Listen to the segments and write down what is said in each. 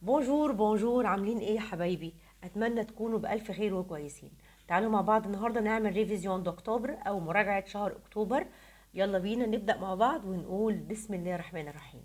بونجور بونجور، عاملين ايه يا حبايبي؟ اتمنى تكونوا بالف خير وكويسين. تعالوا مع بعض النهارده نعمل ريفيزيون دكتوبر او مراجعه شهر اكتوبر. يلا بينا نبدا مع بعض ونقول بسم الله الرحمن الرحيم.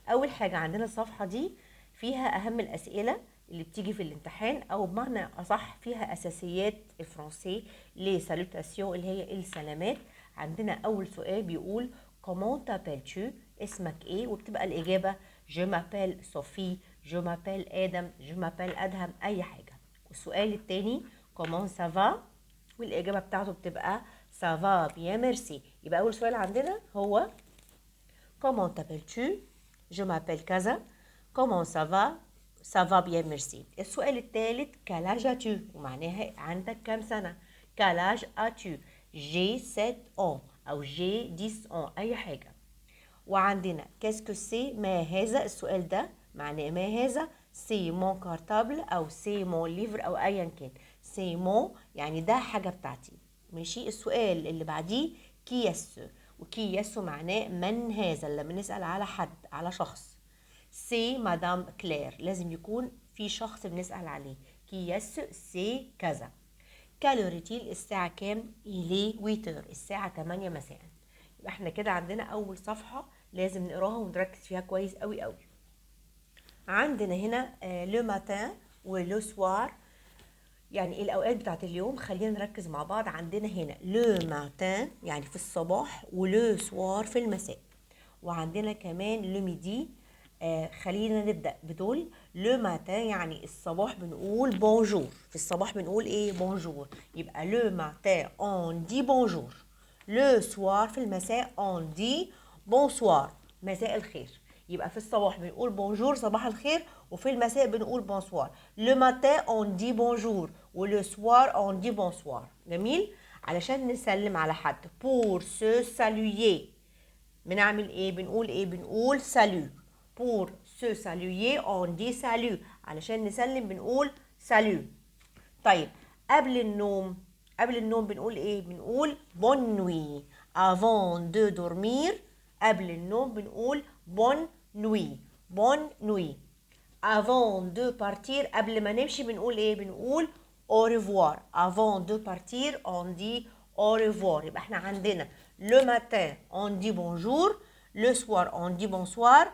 اول حاجه عندنا الصفحه دي فيها اهم الاسئله اللي بتيجي في الامتحان، او بمعنى اصح فيها اساسيات الفرنسي. لي سالوتاسيون اللي هي السلامات. عندنا اول سؤال بيقول comment t'appelles-tu؟ اسمك ايه؟ وبتبقى الاجابه je m'appelle Sophie، je m'appelle ادم، je m'appelle ادهم، اي حاجه. والسؤال التاني comment ça va؟ والاجابه بتاعته بتبقى ça va bien merci. يبقى اول سؤال عندنا هو comment t'appelles-tu؟ Je m'appelle كذا. comment ça va؟ ça va bien merci. السؤال الثالث quel âge as-tu؟ ومعناها عندك كام سنة؟ quel âge as-tu؟ j'ai 7 ans أو j'ai 10 ans، أي حاجة. وعندنا qu'est-ce que c'est؟ ما هذا؟ السؤال ده معناه ما هذا؟ c'est mon cartable أو c'est mon livre أو أيا كان. c'est mon يعني ده حاجة بتاعتي. ماشي. السؤال اللي بعديه كي يس، وكي يس معناه من هذا لما نسأل على حد، على شخص. سي مدام كلير، لازم يكون في شخص بنسأل عليه. كي يس سي كذا. كالوريتيل الساعة كام؟ إلي ويتر، الساعة 8 مساء. يبقى احنا كده عندنا أول صفحة لازم نقراها ونركز فيها كويس قوي قوي. عندنا هنا لو ماتان ولو سوار، يعني الاوقات بتاعت اليوم. خلينا نركز مع بعض. عندنا هنا لو ماتان يعني في الصباح، ولو سوار في المساء. وعندنا كمان لو ميدي. خلينا نبدا بدول. لو ماتان يعني الصباح بنقول بونجور، في الصباح بنقول ايه؟ بونجور. يبقى لو ماتان اون دي بونجور. لو سوار في المساء اون دي بونسوار، مساء الخير. يبقى في الصباح بنقول بونجور صباح الخير، وفي المساء بنقول بونسوار. لو ماتان اون دي بونجور، ولو سوار اون دي بونسوار. جميل. علشان نسلم على حد pour se saluer بنعمل ايه؟ بنقول ايه؟ بنقول salut. pour se saluer on dit salut. علشان نسلم بنقول salut. طيب قبل النوم، قبل النوم بنقول ايه؟ بنقول bonne nuit. avant de dormir، قبل النوم بنقول bonne nuit. bonne nuit. avant de partir، قبل ما نمشي بنقول ايه؟ بنقول au revoir. avant de partir on dit au revoir. يبقى احنا عندنا le matin on dit bonjour، le soir on dit bonsoir،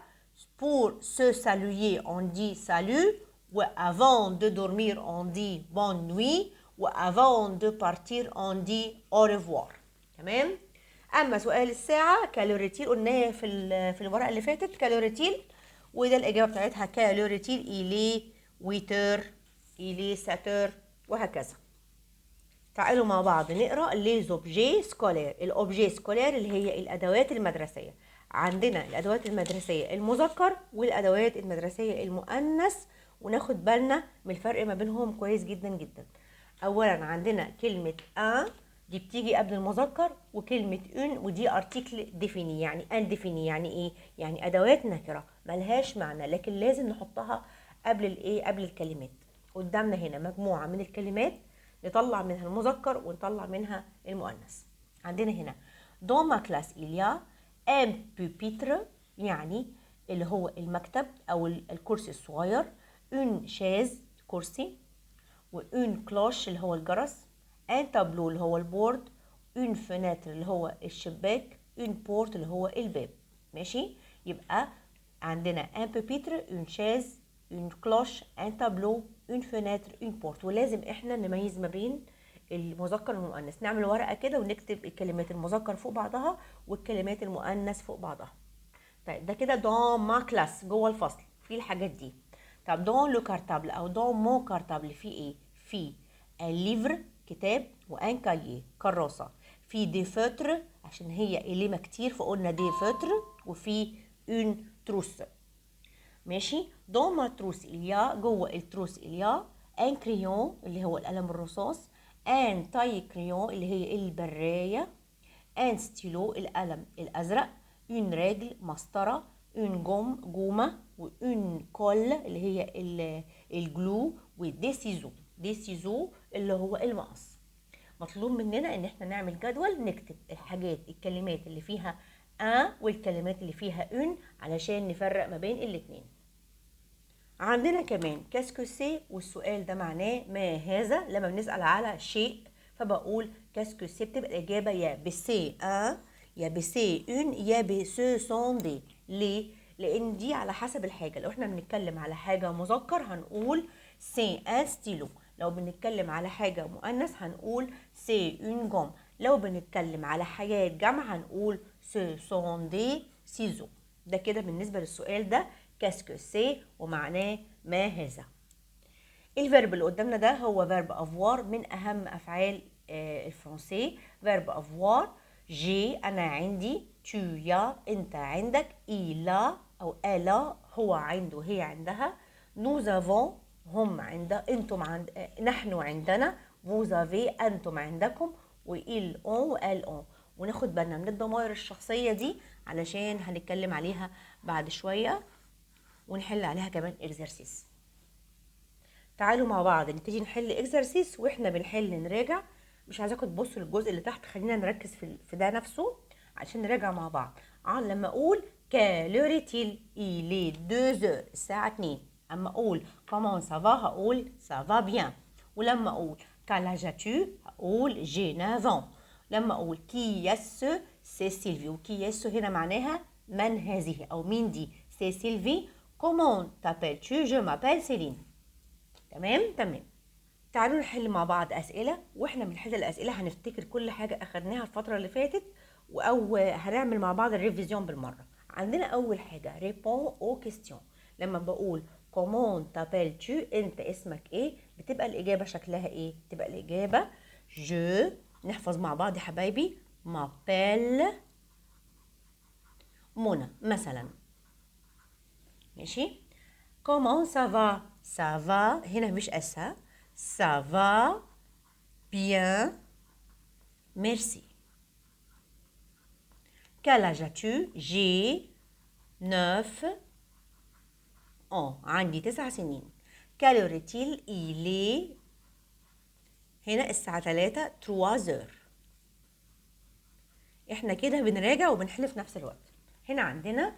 pour se saluer on dit salut، و avant de dormir on dit bonne nuit، و avant de partir on dit au revoir. تمام. اما سؤال الساعه كالوريتيل قلناه في الورقه اللي فاتت. كالوريتيل وده الاجابه بتاعتها كالوريتيل الي ويتر، الي ساتر، وهكذا. تعالوا مع بعض نقرا لي اوبجي سكولير. الاوبجي سكولير اللي هي الادوات المدرسيه. عندنا الادوات المدرسيه المذكر والادوات المدرسيه المؤنث، وناخد بالنا من الفرق ما بينهم كويس جدا جدا. اولا عندنا كلمه ان دي بتيجي قبل المذكر، وكلمه اون ودي ارتيكل ديفيني يعني ان ديفيني يعني ايه؟ يعني ادوات نكره ملهاش معنى، لكن لازم نحطها قبل الايه؟ قبل الكلمات. قدامنا هنا مجموعه من الكلمات نطلع منها المذكر ونطلع منها المؤنث. عندنا هنا dans ma classe il y a un pupitre يعني اللي هو المكتب او الكرسي الصغير، une chaise كرسي، و une cloche اللي هو الجرس، un tableau اللي هو البورد، une fenêtre اللي هو الشباك، une porte اللي هو الباب. ماشي. يبقى عندنا un pupitre، une chaise، une cloche، un tableau، une fenêtre، une porte. ولازم احنا نميز ما بين المذكر والمؤنث. نعمل ورقه كده ونكتب الكلمات المذكر فوق بعضها والكلمات المؤنث فوق بعضها. طيب ده كده دون ما كلاس، جوه الفصل في الحاجات دي. طب دون لو كارتابل او دون مو كارتابل في ايه؟ في الليفر كتاب، وان كاييه كراسه، في دي فوتر عشان هي قليمه كتير فقلنا دي فوتر، وفي اون تروس. ماشي. دون ما تروس اليا، جوه التروس اليا ان كريون اللي هو القلم الرصاص، ان تاي كريون اللي هي البرايه، ان ستيلو القلم الازرق، اون رجل مسطره، اون جوم جومه، واون كول اللي هي الجلو، ودي سيزو، دي سيزو اللي هو المقص. مطلوب مننا ان احنا نعمل جدول نكتب الحاجات، الكلمات اللي فيها ان والكلمات اللي فيها اون علشان نفرق ما بين الاتنين. عندنا كمان كاسكو سي، والسؤال ده معناه ما هذا. لما بنسأل على شيء فبقول كاسكو سي، بتبقى الإجابة يا بسي ان، يا بسي اون، يا بسو سون دي. ليه؟ لأن دي على حسب الحاجة. لو احنا بنتكلم على حاجة مذكر هنقول سي ان ستيلو، لو بنتكلم على حاجة مؤنث هنقول سي اون جوم، لو بنتكلم على حاجات جمع هنقول سو سون دي سيزو. ده كده بالنسبة للسؤال ده كاسكو سي ومعناه ما هذا. الفيرب اللي قدامنا ده هو فيرب افوار، من اهم افعال الفرنسي. فيرب افوار، جي انا عندي، تو يا انت عندك، إلا او الا هو عنده هي عندها، نوز افون هم عند، انتم عند، نحن عندنا، فوز افي انتم عندكم، وإل اون وال اون. وناخد بالنا من الضمائر الشخصيه دي علشان هنتكلم عليها بعد شويه، ونحل عليها كمان اكزرسيس. تعالوا مع بعض نبتدي نحل اكزرسيس، واحنا بنحل نراجع. مش عايزاكم تبصوا للجزء اللي تحت، خلينا نركز في ده نفسه عشان نراجع مع بعض. لما اقول كالوريتيل إلي 2 الساعة 2، اما اقول كومون سافا هقول سافا بيان، ولما اقول كالاجاتو هقول جي 9 ans، لما اقول كي يس سي سيلفي، وكي يس هنا معناها من هذه او مين دي، سي سيلفي. كومون تابيل تو، جو مابيل سيلين. تمام. تعالوا نحل مع بعض أسئلة، واحنا بنحل الأسئلة هنفتكر كل حاجة أخدناها الفترة اللي فاتت، أو هنعمل مع بعض الريفيزيون بالمرة. عندنا أول حاجة répond aux questions. لما بقول comment t'appelles-tu أنت اسمك إيه، بتبقى الإجابة شكلها إيه؟ بتبقى الإجابة je، نحفظ مع بعض يا حبايبي، m'appelle منى مثلا. ماشي. comment ça va؟ ça va هنا مش أسها، ça va bien merci. Quel âge as-tu؟ j'ai 9 ans، عندي 9 سنين. Quelle heure est-il؟ il est، هنا الساعة 3 heures. احنا كده بنراجع وبنحل في نفس الوقت. هنا عندنا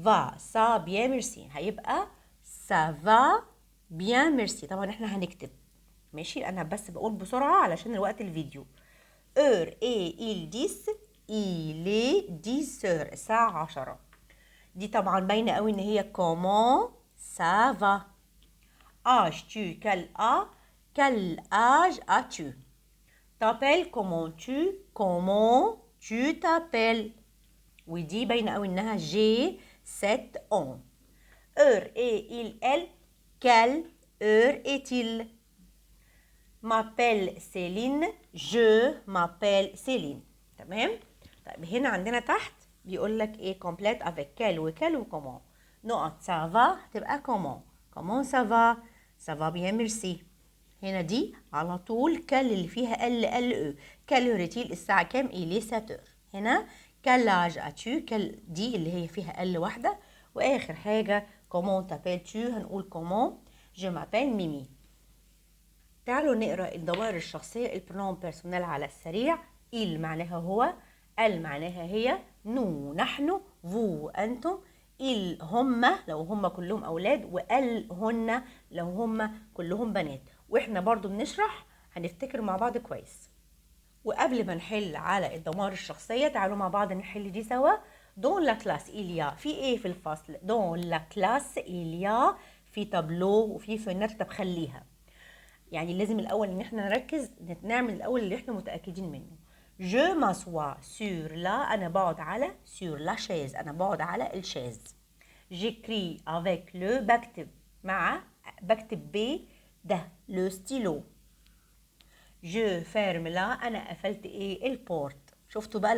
va ça bien merci، هيبقى ça va bien merci. طبعا احنا هنكتب، ماشي، انا بس بقول بسرعة علشان الوقت الفيديو. heure et il 10، il est 10 heures الساعة 10. دي طبعا باينة قوي ان هي comment ça va. âge tu، quel âge as-tu؟ t'appelles comment tu t'appelles، ودي باينة قوي انها j'ai 7 ans. heure et il elle، quelle heure est-il؟ m'appelle Céline، je m'appelle Céline. تمام. طيب هنا عندنا تحت بيقول لك ايه complète avec quel وكل وكومون. نقط ça va هتبقى comment ça va bien merci. هنا دي على طول كل اللي فيها ال كالوريتيل الساعة كام؟ إلي 7 heures. هنا كلاج اتشو، كل دي اللي هي فيها ال واحدة. واخر حاجة comment t'appelles-tu هنقول comment je m'appelle ميمي. تعالوا نقرا الضمائر الشخصيه البرونوم بيرسونيل على السريع. il معناها هو، ال معناها هي، نو نحن، فو انتم، il هم لو هم كلهم اولاد، وال هن لو هم كلهم بنات. واحنا برضو بنشرح هنفتكر مع بعض كويس. وقبل ما نحل على الضمائر الشخصيه تعالوا مع بعض نحل دي سوا. دون لا كلاس إليا، في ايه في الفصل؟ دون لا كلاس إليا، في تابلو وفي فنات. طب خليها، يعني لازم الاول ان احنا نركز، نعمل الاول اللي احنا متاكدين منه. je m'assois sur la، انا بقعد على sur la chaise، انا بقعد على الشاز. j'écris avec le، بكتب ده le stylo. je ferme la، انا قفلت ايه؟ البورت. شفتوا بقى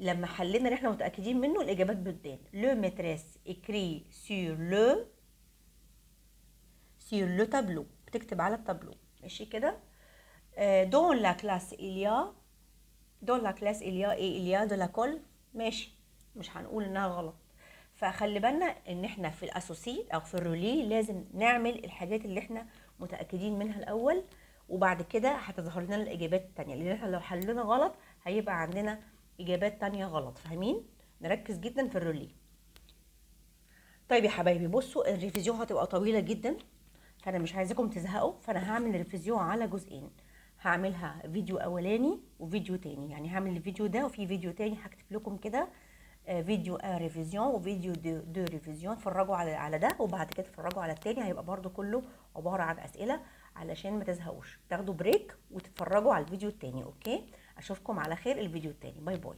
لما حلينا اللي احنا متاكدين منه الاجابات بتبان. le maîtresse écrit sur le tableau، بتكتب على التابلو. ماشي كده. دون لا كلاس إليا، دون لا كلاس إليا ايه؟ إليا دو لا كول. ماشي، مش هنقول انها غلط. فخلي بالنا ان احنا في الاسوسي او في الرولي لازم نعمل الحاجات اللي احنا متاكدين منها الاول، وبعد كده هتظهر لنا الاجابات التانية، لان احنا لو حلينا غلط هيبقى عندنا اجابات تانية غلط. فاهمين؟ نركز جدا في الرولي. طيب يا حبايبي بصوا، الريفيزيون هتبقى طويله جدا، فانا مش عايزاكم تزهقوا، فانا هعمل الريفيزيون على جزئين. هعملها فيديو اولاني وفيديو تاني، يعني هعمل الفيديو ده وفي فيديو تاني هكتب لكم كده فيديو ريفيزيون وفيديو دو ريفيزيون. اتفرجوا على ده وبعد كده اتفرجوا على التاني، هيبقى برضو كله عباره عن اسئله علشان ما تزهقوش، تاخدوا بريك وتتفرجوا على الفيديو التاني. اوكي، اشوفكم على خير الفيديو التاني. باي باي.